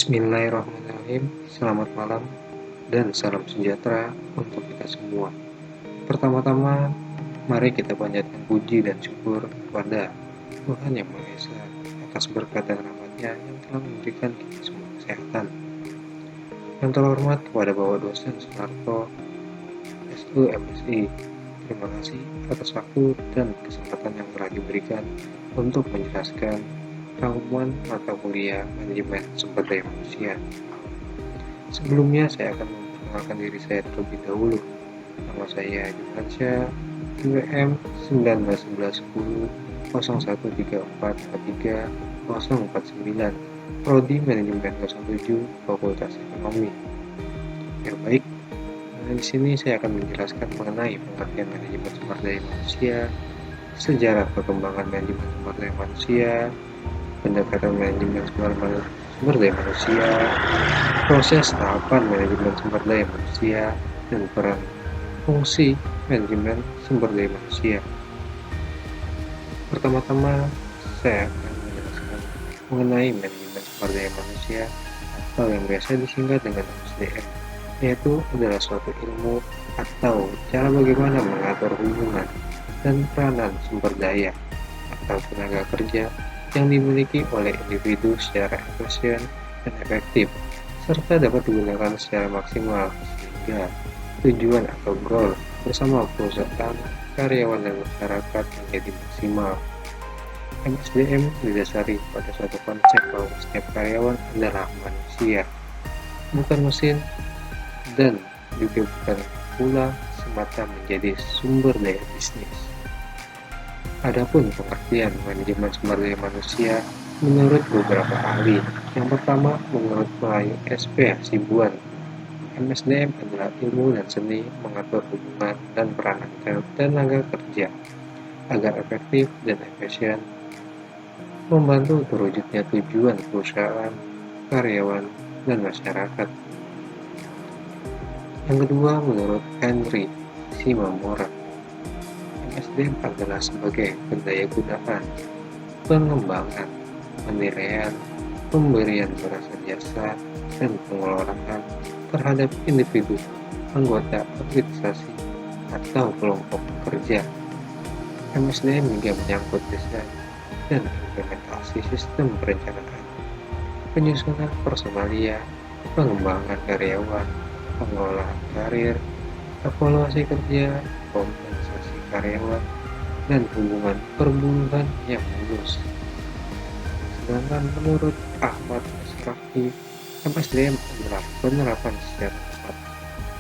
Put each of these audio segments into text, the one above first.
Bismillahirrahmanirrahim. Selamat malam dan salam sejahtera untuk kita semua. Pertama-tama, mari kita panjatkan puji dan syukur kepada Tuhan Yang Maha Esa atas berkat dan rahmat-Nya yang telah memberikan kita semua kesehatan. Yang terhormat kepada Bapak Dosen Sunarto, SU MSI. Terima kasih atas waktu dan kesempatan yang telah diberikan untuk menjelaskan rangkuman mata kuliah manajemen sumber daya manusia. Sebelumnya saya akan memperkenalkan diri saya terlebih dahulu. Nama saya Jumansyah, IWM 199014434349, Prodi Manajemen 07, Fakultas Ekonomi. Ya baik, di sini saya akan menjelaskan mengenai pengertian manajemen sumber daya manusia, sejarah perkembangan manajemen sumber daya manusia, pendekatan manajemen sumber daya manusia, proses tahapan manajemen sumber daya manusia, dan peran fungsi manajemen sumber daya manusia. Pertama-tama, saya akan menjelaskan mengenai manajemen sumber daya manusia atau yang biasa disingkat dengan MSDM, yaitu adalah suatu ilmu atau cara bagaimana mengatur hubungan dan peranan sumber daya atau tenaga kerja yang dimiliki oleh individu secara efisien dan efektif, serta dapat digunakan secara maksimal sehingga tujuan atau goal bersama perusahaan, karyawan, dan masyarakat menjadi maksimal. MSDM didasari pada suatu konsep bahwa setiap karyawan adalah manusia, bukan mesin, dan juga bukan pula semata menjadi sumber daya bisnis. Adapun pengertian manajemen sumber daya manusia menurut beberapa ahli. Yang pertama, menurut Melayu SP Hasibuan, MSDM adalah ilmu dan seni mengatur hubungan dan peranan tenaga kerja agar efektif dan efisien, membantu terwujudnya tujuan perusahaan, karyawan, dan masyarakat. Yang kedua, menurut Henry Shimamura, MSDM adalah sebagai pendayagunaan, pengembangan, penilaian, pemberian jasa jasa, dan pengelolaan terhadap individu, anggota organisasi, atau kelompok pekerja. MSDM juga menyangkut desain dan implementasi sistem perencanaan, penyusunan personalia, pengembangan karyawan, pengelolaan karir, evaluasi kerja, kompensasi karyawan, dan hubungan perburuhan yang mulus. Sedangkan menurut Ahmad Asrafi, MSDM adalah penerapan secara tepat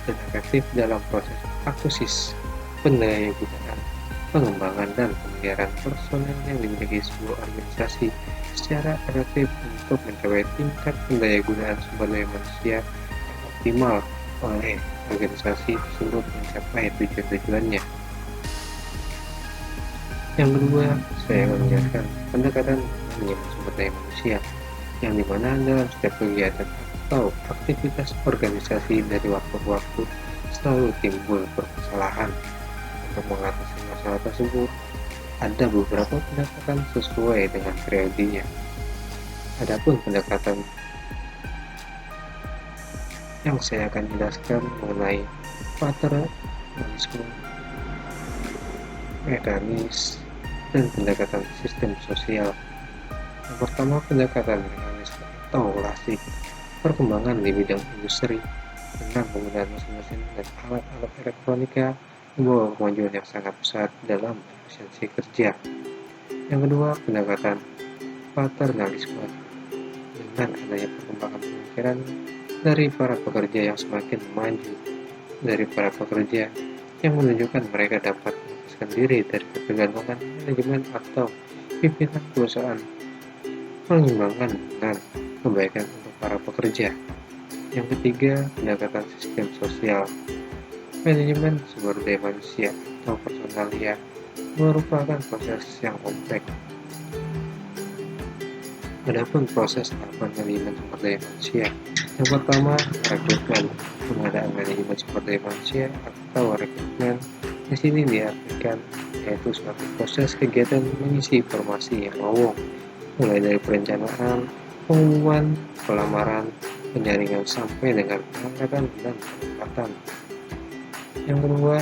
dan efektif dalam proses akuisisi, pendayagunaan, pengembangan, dan pemeliharaan personel yang dimiliki sebuah organisasi secara efektif untuk mencapai tingkat pendayagunaan sumber daya manusia yang optimal oleh organisasi tersebut mencapai tujuan-tujuannya. Yang kedua, saya akan menjelaskan pendekatan manajemen sumber daya manusia, yang dimana dalam setiap kegiatan atau aktivitas organisasi dari waktu ke waktu selalu timbul permasalahan. Untuk mengatasi masalah tersebut, ada beberapa pendekatan sesuai dengan periodenya. Adapun pendekatan yang saya akan jelaskan mengenai paternalisme, mekanis, dan pendekatan sistem sosial. Yang pertama, pendekatan mekanis atau klasik, perkembangan di bidang industri dengan penggunaan mesin-mesin dan alat-alat elektronika membawa kemajuan yang sangat besar dalam efisiensi kerja. Yang kedua, pendekatan paternalisme dengan adanya perkembangan pemikiran dari para pekerja yang semakin maju, dari para pekerja yang menunjukkan mereka dapat melepaskan diri dari ketergantungan manajemen atau pimpinan perusahaan, mengimbangkan dengan kebaikan untuk para pekerja. Yang ketiga, pendekatan sistem sosial. Manajemen sumber daya manusia atau personalia merupakan proses yang kompleks. Adapun proses tahapan manajemen sumber daya manusia, yang pertama, rekrutmen. Pengadaan manajemen sumber daya manusia atau rekrutmen di sini diartikan yaitu suatu proses kegiatan mengisi informasi yang lowong, mulai dari perencanaan, pengumuman, pelamaran, penjaringan sampai dengan pengangkatan dan penempatan. Yang kedua,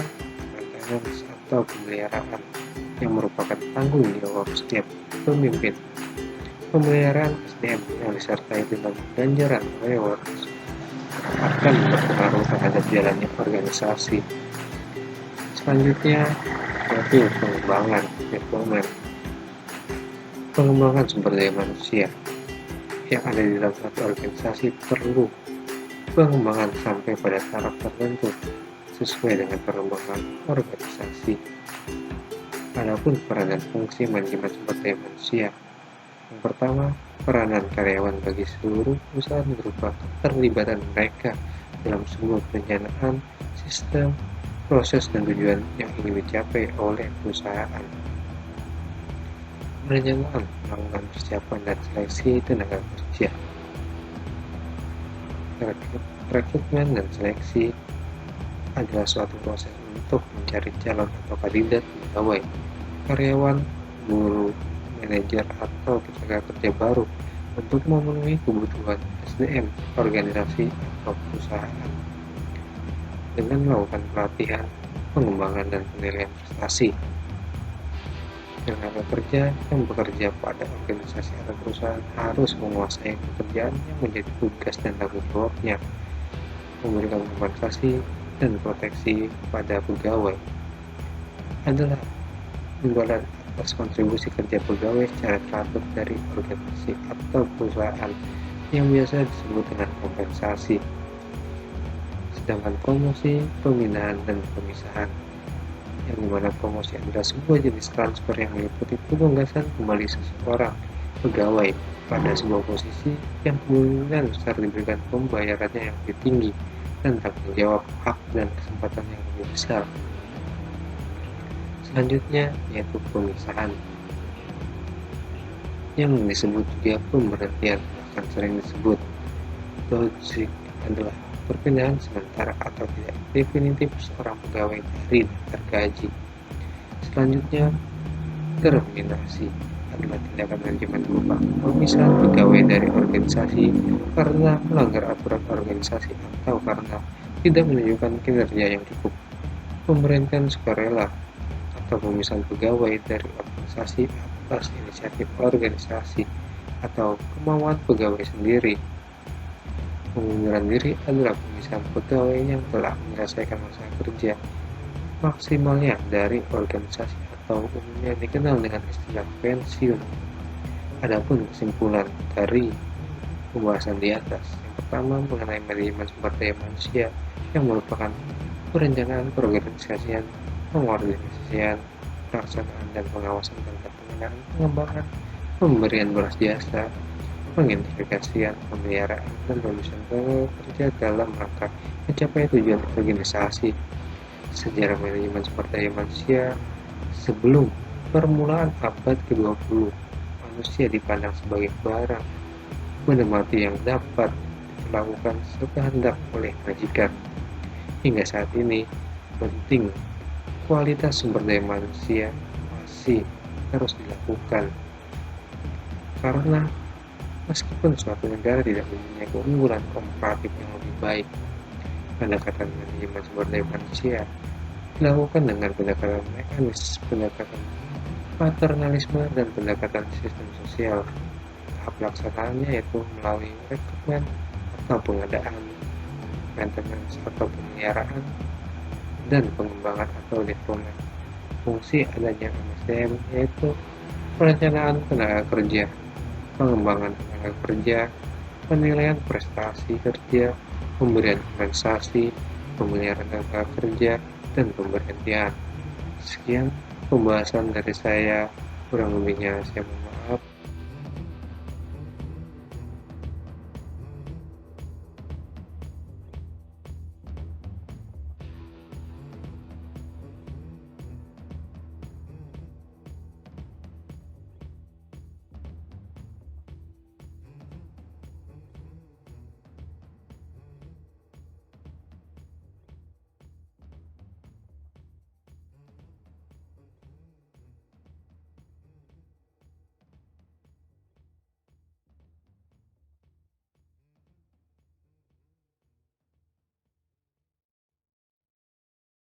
maintenance atau pemeliharaan yang merupakan tanggung jawab setiap pemimpin. Pemeliharaan SDM yang disertai dengan ganjaran reward akan berpengaruh terhadap jalannya organisasi. Selanjutnya, yaitu pengembangan development. Pengembangan sumber daya manusia yang ada di dalam satu organisasi perlu pengembangan sampai pada taraf tertentu sesuai dengan perkembangan organisasi. Adapun peran dan fungsi manajemen sumber daya manusia. Yang pertama, peranan karyawan bagi seluruh perusahaan berupa keterlibatan mereka dalam sebuah perencanaan, sistem, proses dan tujuan yang ingin dicapai oleh perusahaan. Perencanaan melakukan persiapan dan seleksi tenaga kerja. Rekrutmen dan seleksi adalah suatu proses untuk mencari calon atau kandidat pegawai, karyawan, guru, manajer atau tenaga kerja baru untuk memenuhi kebutuhan SDM organisasi atau perusahaan dengan melakukan pelatihan, pengembangan dan penilaian prestasi. Tenaga kerja yang bekerja pada organisasi atau perusahaan harus menguasai pekerjaan yang menjadi tugas dan tanggung jawabnya, memberikan kompensasi dan proteksi pada pegawai adalah imbalan atas kontribusi kerja pegawai secara teratur dari organisasi atau perusahaan yang biasa disebut dengan kompensasi. Sedangkan promosi, pembinaan, dan pemisahan, yang dimana promosi adalah sebuah jenis transfer yang meliputi penugasan kembali seseorang pegawai pada sebuah posisi yang kemungkinan besar diberikan pembayarannya yang lebih tinggi dan tanggung jawab, hak, dan kesempatan yang lebih besar. Selanjutnya yaitu pemisahan, yang disebut juga pemberhentian, bahkan sering disebut dodging, adalah perpindahan sementara atau tidak definitif seorang pegawai dari daftar gaji. Selanjutnya, terminasi adalah tindakan manajemen berupa pemisahan pegawai dari organisasi karena melanggar aturan organisasi atau karena tidak menunjukkan kinerja yang cukup. Pemberhentian sukarela atau pemisahan pegawai dari organisasi atas inisiatif organisasi atau kemauan pegawai sendiri. Pengunduran diri adalah pemisahan pegawai yang telah menyelesaikan masa kerja maksimalnya dari organisasi atau umumnya dikenal dengan istilah pensiun. Adapun kesimpulan dari pembahasan di atas, yang pertama mengenai manajemen sumber daya manusia yang merupakan perencanaan, perorganisasian, pengorganisasian, pelaksanaan dan pengawasan tentang penggunaan, pengembangan, pemberian balas jasa, pengidentifikasian, pemeliharaan, dan pemeriksaan kerja dalam rangka mencapai tujuan organisasi. Sejarah manajemen sumber daya manusia sebelum permulaan abad ke-20, manusia dipandang sebagai barang benda mati yang dapat dilakukan sekehendak oleh majikan. Hingga saat ini, penting kualitas sumber daya manusia masih terus dilakukan karena meskipun suatu negara tidak mempunyai keunggulan komparatif yang lebih baik, pendekatan manajemen sumber daya manusia dilakukan dengan pendekatan mekanis, pendekatan paternalisme, dan pendekatan sistem sosial. Tahap pelaksanaannya yaitu melalui rekrutmen atau pengadaan, maintenance atau pemeliharaan, dan pengembangan atau development. Fungsi adanya MSDM yaitu perencanaan tenaga kerja, pengembangan tenaga kerja, penilaian prestasi kerja, pemberian kompensasi, pemeliharaan tenaga kerja, dan pemberhentian. Sekian pembahasan dari saya, kurang lebihnya saya mohon